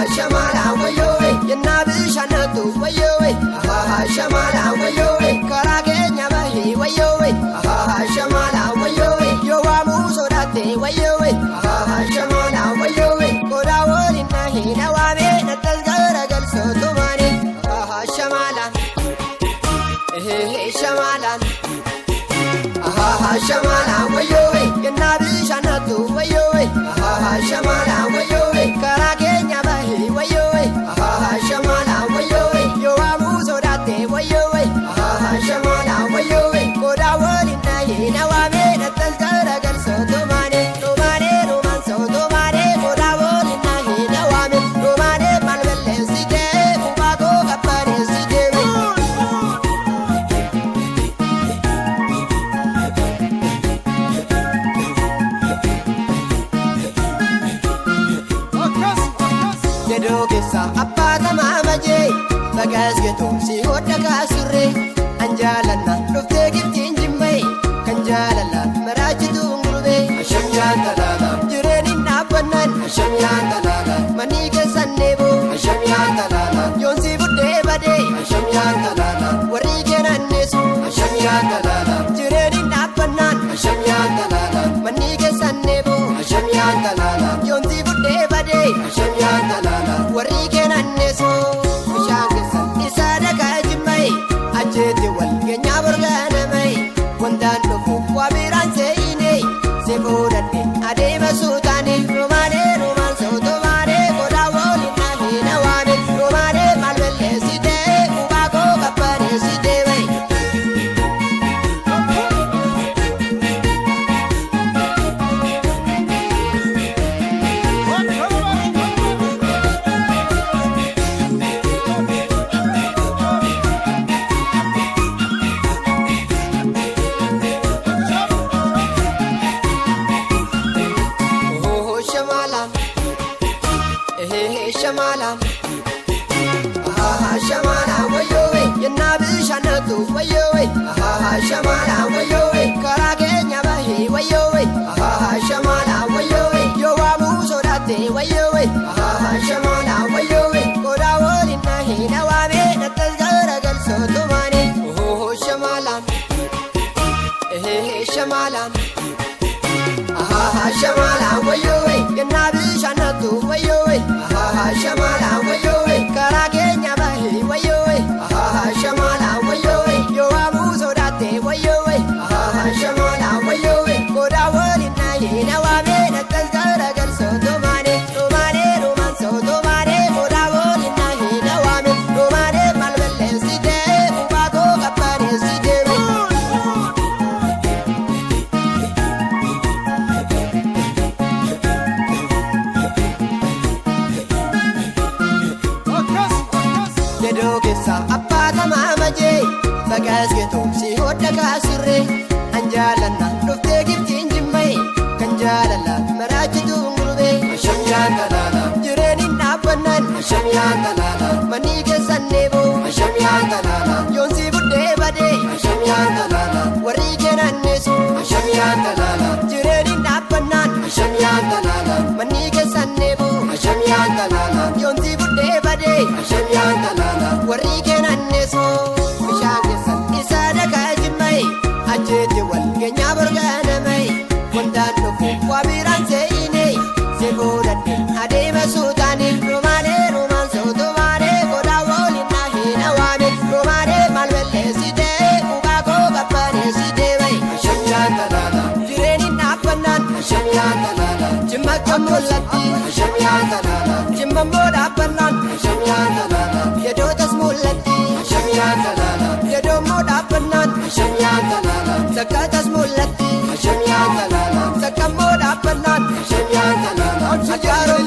shamala wayo yenna bishanatu wayo shamala wayo karage nyabahi wayo shamala wayo yo wamu sodate wayo shamala wayo kodawoli nahi nawame natal garagal sotumane shamala shamala shamala wayo yenna bishanatu wayo shamala wayo karage nyabahi wayo shamala wayo yo amu sodate wayo shamala wayo kodawoli nahi nawame natal garagal sotumane tomane roman sotumane kodawoli nahi nawame tomane malvelle side ubago kapare side Gedogesa appata mamaje bagasgeto si hodda kasure anjalana dufte giftin jimmai kan jalala marajitu ngurbe asham yantalala jireni nabanan asham yantalala manige sannebo asham yantalala yonsi budde bade asham yantalala warige nannesu asham yantalala jireni nabanan asham yantalala manige sannebo asham yantalala yonsi budde bade asham yantalala warige nannesu shangesa isada kajimai ajete wal genya burgana mai wandan dofu wabiran seine sebodate adema sutane romane roman sotomane kodawoli nahi nawame romane malvelle side ubago kapare side vai shamala shamala wayo yenna bishanatu wayo shamala wayo karage nyabahi wayo shamala wayo yo wamu sodate wayo shamala wayo kodawoli nahi nawame natal garagal sotumane shamala shamala shamala wayo yenna bishanatu wayo shamala wayo karage nyabahi wayo shamala wayo yo amu sodate wayo shamala wayo kodawoli nahi nawame natal garagal sotumane tomane roman sotumane kodawoli nahi nawame tomane malvelle side ubago kapare side Gedogesa appata mamaje bagasgeto si hodda kasure anjalana dufte giftin jimmai kan jalala marajitu ngurbe asham yantalala jireni nabanan asham yantalala manige sannebo asham yantalala yonsi budde bade asham yantalala warige nannesu asham yantalala jireni nabanan asham yantalala manige sannebo asham yantalala yonsi budde bade asham yantalala warige nannesu shangesa isada kajimai ajete wal genya burgana mai wandan dofu wabiran seine sebodate adema sutane romane roman sotomane kodawoli nahi nawame romane malvelle side ubago kapare side vai asham yantalala jireni nabanan asham yantalala jimma kamulati asham yantalala jimma moda banan asham yantalala yedo tasmulati asham yantalala yedo moda banan asham yantalala zakatas mulati asham yantalala zakamoda banan asham yantalala ajaro